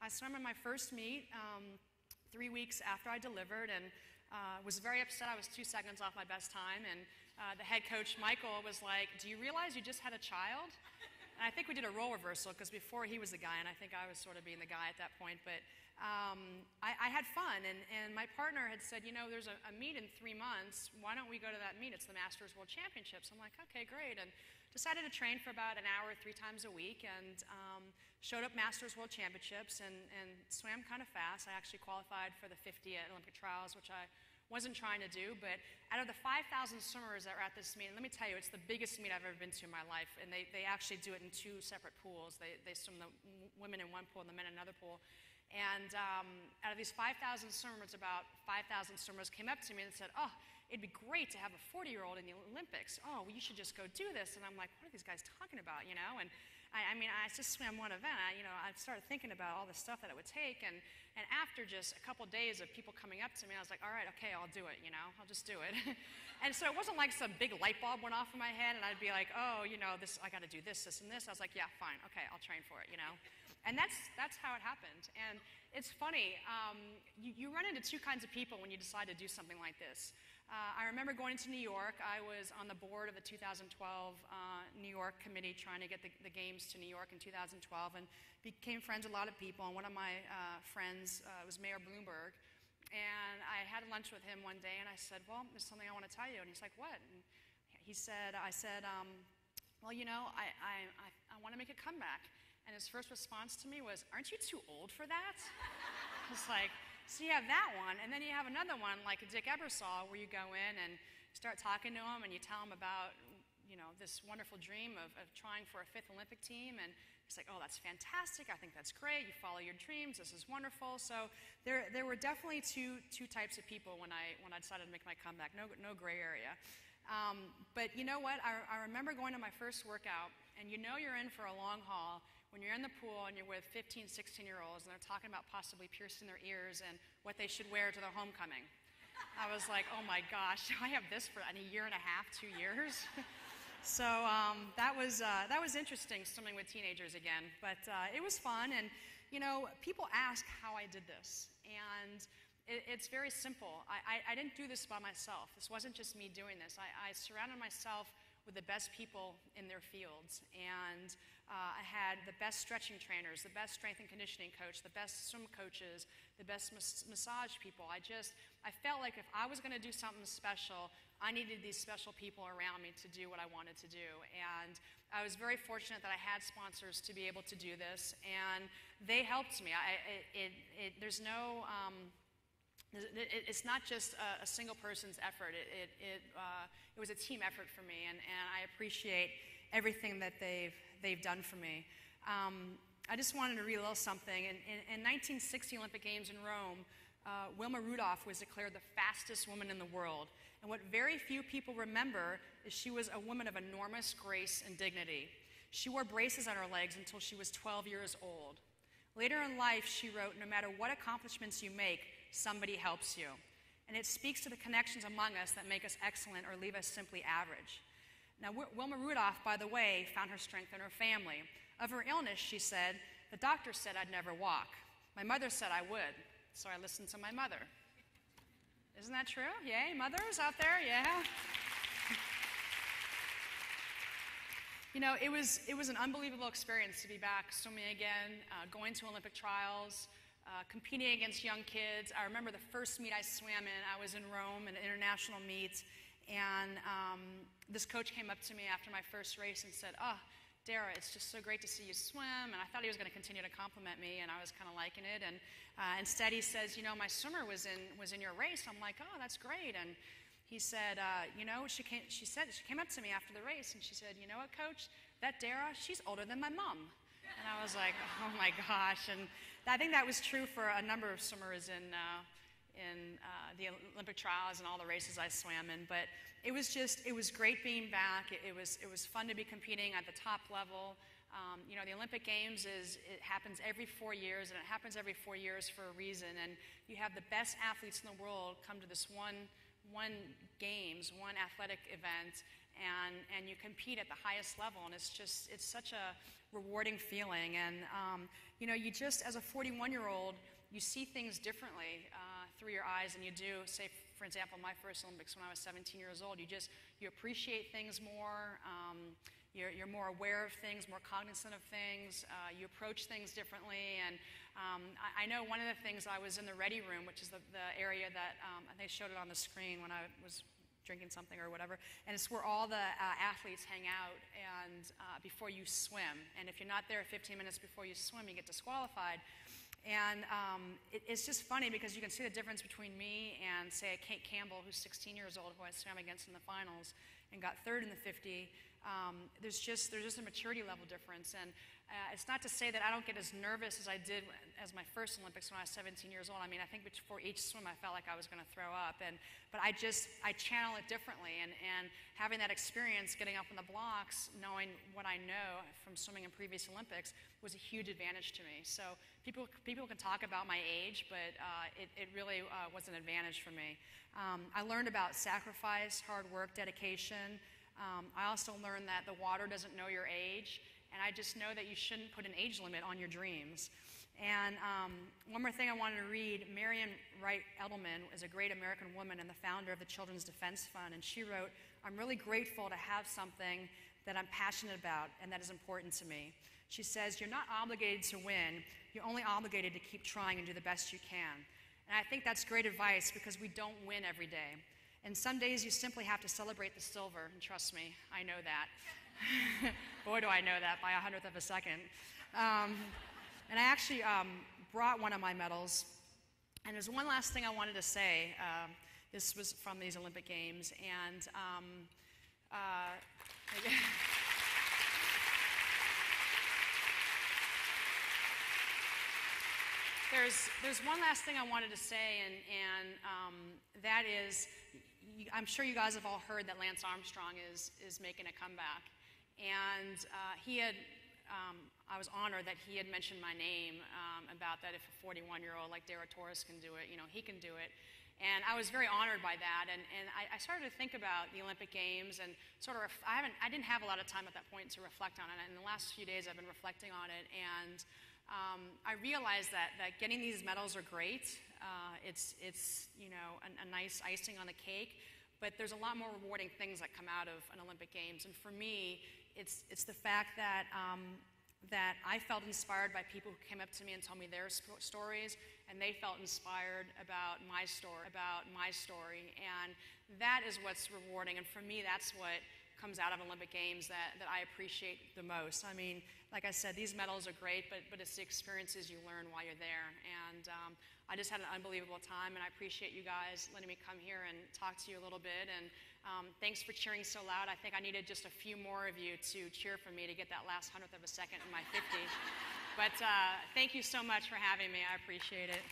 I swam in my first meet 3 weeks after I delivered, and was very upset. I was 2 seconds off my best time, and the head coach, Michael, was like, "Do you realize you just had a child?" And I think we did a role reversal, because before he was the guy, and I think I was sort of being the guy at that point. But I had fun, and my partner had said, there's a meet in 3 months. Why don't we go to that meet? It's the Masters World Championships. I'm like, okay, great. And decided to train for about an hour 3 times a week, and showed up Masters World Championships and swam kind of fast. I actually qualified for the 50 at Olympic trials, which I wasn't trying to do. But out of the 5,000 swimmers that were at this meet, and let me tell you, it's the biggest meet I've ever been to in my life. And they actually do it in 2 separate pools. They swim the women in one pool and the men in another pool. And out of these 5,000 swimmers, about 5,000 swimmers came up to me and said, "Oh, it'd be great to have a 40-year-old in the Olympics. Oh, well, you should just go do this." And I'm like, what are these guys talking about, And I just swam one event. I started thinking about all the stuff that it would take. And after just a couple days of people coming up to me, I was like, all right, okay, I'll do it, I'll just do it. And so it wasn't like some big light bulb went off in my head, and I'd be like, oh, this, I got to do this, this, and this. I was like, yeah, fine, okay, I'll train for it, And that's how it happened. And it's funny, you run into 2 kinds of people when you decide to do something like this. I remember going to New York. I was on the board of the 2012 New York committee trying to get the games to New York in 2012, and became friends with a lot of people. And one of my friends was Mayor Bloomberg. And I had lunch with him one day, and I said, well, there's something I want to tell you. And he's like, what? And I said, well, I want to make a comeback. And his first response to me was, aren't you too old for that? I was like, so you have that one, and then you have another one like Dick Ebersol, where you go in and start talking to him, and you tell him about, this wonderful dream of trying for a 5th Olympic team, and he's like, oh, that's fantastic, I think that's great, you follow your dreams, this is wonderful. So there were definitely two types of people when I decided to make my comeback, no gray area. But you know what, I remember going to my first workout, and you're in for a long haul when you're in the pool and you're with 15, 16-year-olds, and they're talking about possibly piercing their ears and what they should wear to their homecoming. I was like, oh my gosh, I have this for a year and a half, 2 years. So that was interesting, swimming with teenagers again. But it was fun, and people ask how I did this, and it's very simple. I didn't do this by myself. This wasn't just me doing this. I surrounded myself with the best people in their fields, and I had the best stretching trainers, the best strength and conditioning coach, the best swim coaches, the best massage people. I felt like if I was going to do something special, I needed these special people around me to do what I wanted to do. And I was very fortunate that I had sponsors to be able to do this, and they helped me. There's no... It's not just a single person's effort. It was a team effort for me, and I appreciate everything that they've done for me. I just wanted to read a little something. In 1960 Olympic Games in Rome, Wilma Rudolph was declared the fastest woman in the world. And what very few people remember is she was a woman of enormous grace and dignity. She wore braces on her legs until she was 12 years old. Later in life, she wrote, no matter what accomplishments you make, somebody helps you. And it speaks to the connections among us that make us excellent or leave us simply average. Now, Wilma Rudolph, by the way, found her strength in her family. Of her illness, she said, the doctor said I'd never walk. My mother said I would, so I listened to my mother. Isn't that true? Yay, mothers out there, yeah. It was an unbelievable experience to be back swimming again, going to Olympic trials, competing against young kids. I remember the first meet I swam in. I was in Rome, an international meet, and this coach came up to me after my first race and said, "Oh, Dara, it's just so great to see you swim." And I thought he was going to continue to compliment me, and I was kind of liking it. And instead, he says, "My swimmer was in your race." I'm like, "Oh, that's great." And he said, she came up to me after the race, and she said, "You know what, Coach? That Dara, she's older than my mom." And I was like, oh my gosh. And I think that was true for a number of swimmers in the Olympic trials and all the races I swam in. But it was great being back. It was fun to be competing at the top level. The Olympic Games it happens every 4 years, and it happens every 4 years for a reason. And you have the best athletes in the world come to this one games, one athletic event, and you compete at the highest level, and it's such a rewarding feeling. And you just, as a 41-year-old, you see things differently through your eyes than you do, say, for example, my first Olympics when I was 17 years old. You appreciate things more. You're more aware of things, more cognizant of things. You approach things differently. And I know one of the things, I was in the ready room, which is the area that I think I showed it on the screen when I was drinking something or whatever, and it's where all the athletes hang out and before you swim. And if you're not there 15 minutes before you swim, you get disqualified. And it's just funny because you can see the difference between me and, say, Kate Campbell, who's 16 years old, who I swam against in the finals and got third in the 50. There's just a maturity level difference. And it's not to say that I don't get as nervous as I did as my first Olympics when I was 17 years old. I mean, I think before each swim I felt like I was going to throw up. But I channel it differently. And having that experience, getting up in the blocks, knowing what I know from swimming in previous Olympics, was a huge advantage to me. So people can talk about my age, but it really was an advantage for me. I learned about sacrifice, hard work, dedication. I also learned that the water doesn't know your age. And I just know that you shouldn't put an age limit on your dreams. And one more thing I wanted to read. Marian Wright Edelman is a great American woman and the founder of the Children's Defense Fund. And she wrote, "I'm really grateful to have something that I'm passionate about and that is important to me." She says, "You're not obligated to win. You're only obligated to keep trying and do the best you can." And I think that's great advice because we don't win every day. And some days you simply have to celebrate the silver. And trust me, I know that. Boy, do I know that by 100th of a second. And I actually brought one of my medals. And there's one last thing I wanted to say. This was from these Olympic Games. And there's one last thing I wanted to say, and that is, I'm sure you guys have all heard that Lance Armstrong is making a comeback. And I was honored that he had mentioned my name about that if a 41-year-old like Dara Torres can do it, he can do it. And I was very honored by that. And I started to think about the Olympic Games and sort of, I didn't have a lot of time at that point to reflect on it. And in the last few days I've been reflecting on it. And I realized that getting these medals are great. It's a nice icing on the cake. But there's a lot more rewarding things that come out of an Olympic Games. And for me, it's the fact that I felt inspired by people who came up to me and told me their stories, and they felt inspired about my story. And that is what's rewarding. And for me, that's what comes out of Olympic Games that I appreciate the most. I mean, like I said, these medals are great, but it's the experiences you learn while you're there. And I just had an unbelievable time, and I appreciate you guys letting me come here and talk to you a little bit. And thanks for cheering so loud. I think I needed just a few more of you to cheer for me to get that last 100th of a second in my 50. But thank you so much for having me. I appreciate it.